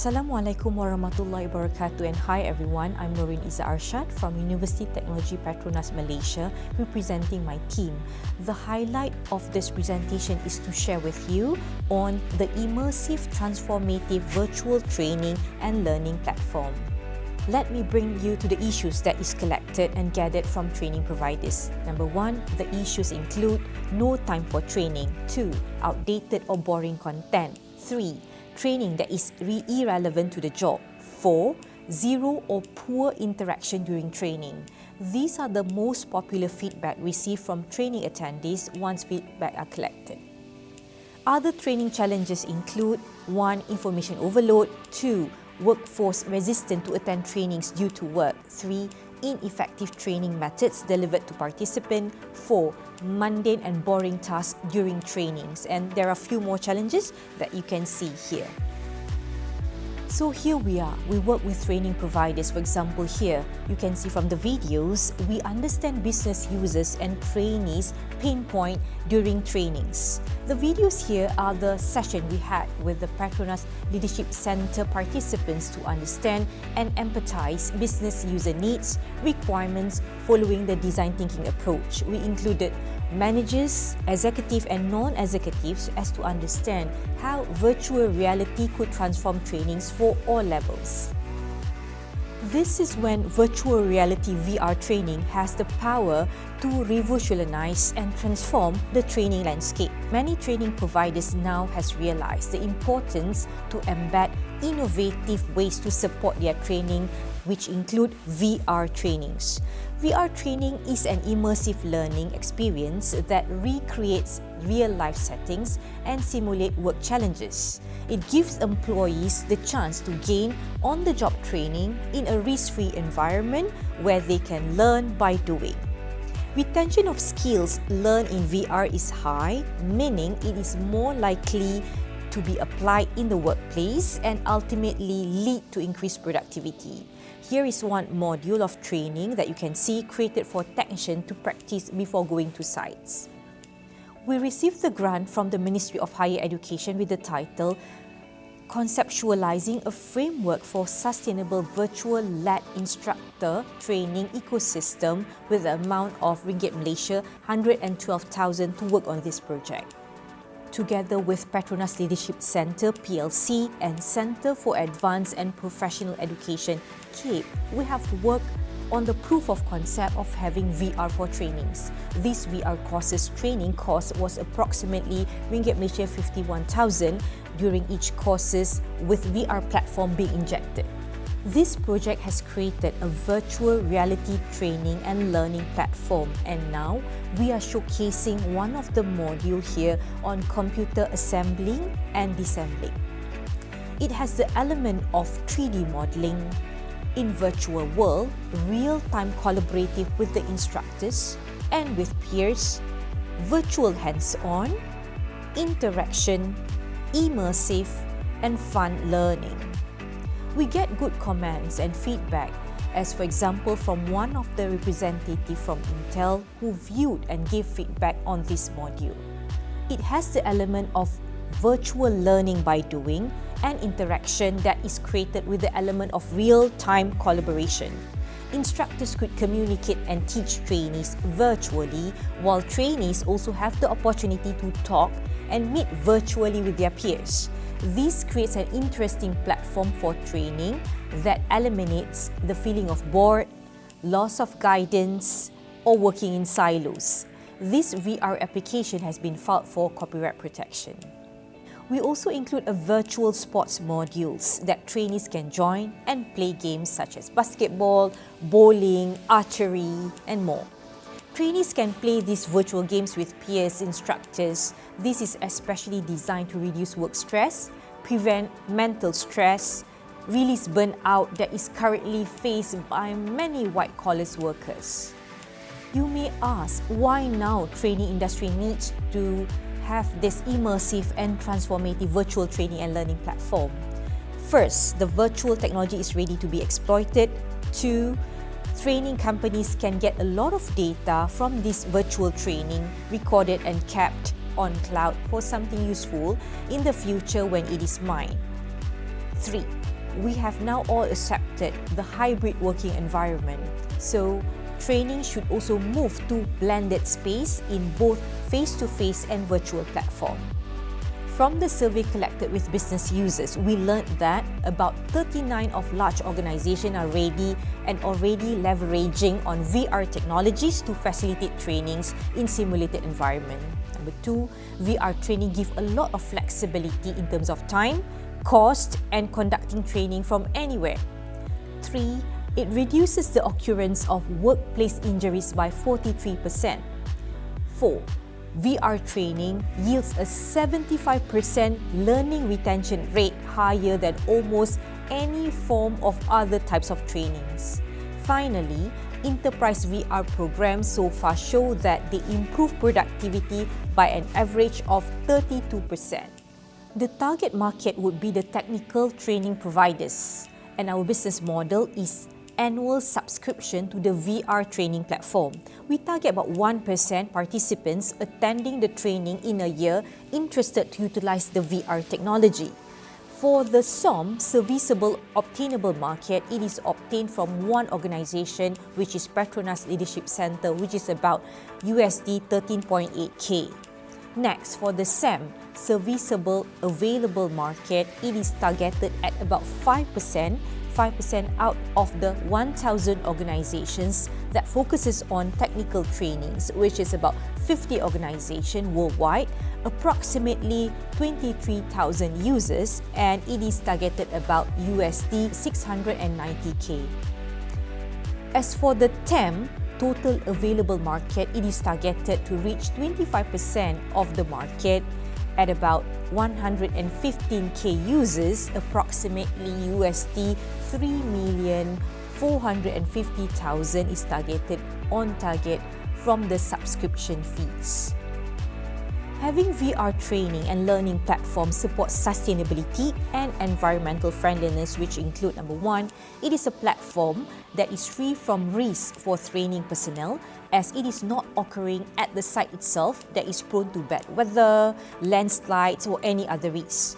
Assalamualaikum warahmatullahi wabarakatuh, and hi everyone, I'm Noreen Iza Arshad from University Technology Petronas Malaysia, representing my team. The highlight of this presentation is to share with you on the Immersive Transformative Virtual Training and Learning Platform. Let me bring you to the issues that is collected and gathered from training providers. Number 1, the issues include no time for training. 2, outdated or boring content. 3, training that is irrelevant to the job. 4, zero or poor interaction during training. These are the most popular feedback received from training attendees once feedback are collected. Other training challenges include 1, information overload. 2, workforce resistant to attend trainings due to work. 3, ineffective training methods delivered to participants. 4, mundane and boring tasks during trainings. And there are a few more challenges that you can see here. So here we are, we work with training providers. For example, here you can see from the videos, we understand business users and trainees' pain point during trainings. The videos here are the session we had with the Petronas Leadership Center participants to understand and empathize business user needs, requirements following the design thinking approach. We included managers, executive and non-executives as to understand how virtual reality could transform trainings for all levels. This is when virtual reality VR training has the power to revolutionize and transform the training landscape. Many training providers now has realized the importance to embed innovative ways to support their training, which include VR trainings. VR training is an immersive learning experience that recreates real-life settings and simulate work challenges. It gives employees the chance to gain on-the-job training in a risk-free environment where they can learn by doing. Retention of skills learned in VR is high, meaning it is more likely to be applied in the workplace and ultimately lead to increased productivity. Here is one module of training that you can see created for technicians to practice before going to sites. We received the grant from the Ministry of Higher Education with the title Conceptualizing a Framework for Sustainable Virtual Led Instructor Training Ecosystem with the amount of Ringgit Malaysia 112,000 to work on this project. Together with Petronas Leadership Center PLC and Center for Advanced and Professional Education CAPE, we have worked on the proof of concept of having VR for trainings. This VR courses training cost was approximately Ringgit Malaysia 51,000 during each courses with VR platform being injected. This project has created a virtual reality training and learning platform, and now we are showcasing one of the modules here on computer assembling and disassembling. It has the element of 3D modeling in virtual world, real-time collaborative with the instructors and with peers, virtual hands-on, interaction, immersive, and fun learning. We get good comments and feedback, as for example from one of the representatives from Intel who viewed and gave feedback on this module. It has the element of virtual learning by doing and interaction that is created with the element of real-time collaboration. Instructors could communicate and teach trainees virtually, while trainees also have the opportunity to talk and meet virtually with their peers. This creates an interesting platform for training that eliminates the feeling of bored, loss of guidance, or working in silos. This VR application has been filed for copyright protection. We also include a virtual sports modules that trainees can join and play games such as basketball, bowling, archery, and more. Trainees can play these virtual games with peers, instructors. This is especially designed to reduce work stress, prevent mental stress, release burnout that is currently faced by many white-collar workers. You may ask, why now training industry needs to have this immersive and transformative virtual training and learning platform? First, the virtual technology is ready to be exploited. 2, training companies can get a lot of data from this virtual training recorded and kept on cloud for something useful in the future when it is mined. 3. we have now all accepted the hybrid working environment. So training should also move to blended space in both face-to-face and virtual platform. From the survey collected with business users, we learned that about 39 of large organizations are ready and already leveraging on VR technologies to facilitate trainings in simulated environment. Number 2, VR training gives a lot of flexibility in terms of time, cost, and conducting training from anywhere. 3, it reduces the occurrence of workplace injuries by 43%. 4, VR training yields a 75% learning retention rate higher than almost any form of other types of trainings. Finally, enterprise VR programs so far show that they improve productivity by an average of 32%. The target market would be the technical training providers, and our business model is annual subscription to the VR training platform. We target about 1% participants attending the training in a year interested to utilize the VR technology. For the SOM, serviceable obtainable market, it is obtained from one organization, which is Petronas Leadership Center, which is about USD 13.8K. Next, for the SAM, serviceable available market, it is targeted at about 5% out of the 1,000 organizations that focuses on technical trainings, which is about 50 organizations worldwide, approximately 23,000 users, and it is targeted about USD 690K. As for the TAM, total available market, it is targeted to reach 25% of the market at about 115K users, approximately USD 3,450,000 is targeted on target from the subscription fees. Having VR training and learning platforms supports sustainability and environmental friendliness, which include number 1, it is a platform that is free from risk for training personnel, as it is not occurring at the site itself that is prone to bad weather, landslides, or any other risks.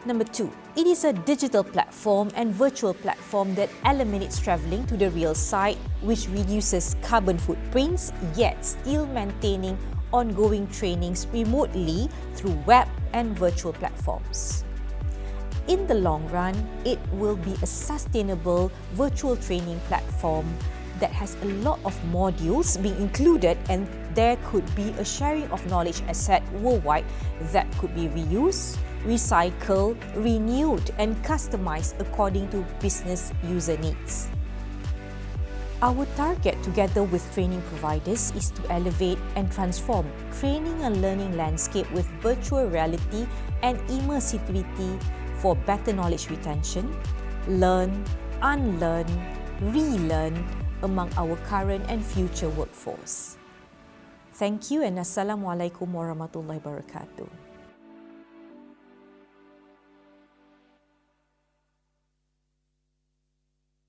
Number 2, it is a digital platform and virtual platform that eliminates travelling to the real site, which reduces carbon footprints, yet still maintaining ongoing trainings remotely through web and virtual platforms. In the long run, it will be a sustainable virtual training platform that has a lot of modules being included, and there could be a sharing of knowledge asset worldwide that could be reused, recycled, renewed, and customized according to business user needs. Our target, together with training providers, is to elevate and transform training and learning landscape with virtual reality and immersivity for better knowledge retention, learn, unlearn, relearn among our current and future workforce. Thank you, and Assalamualaikum warahmatullahi wabarakatuh.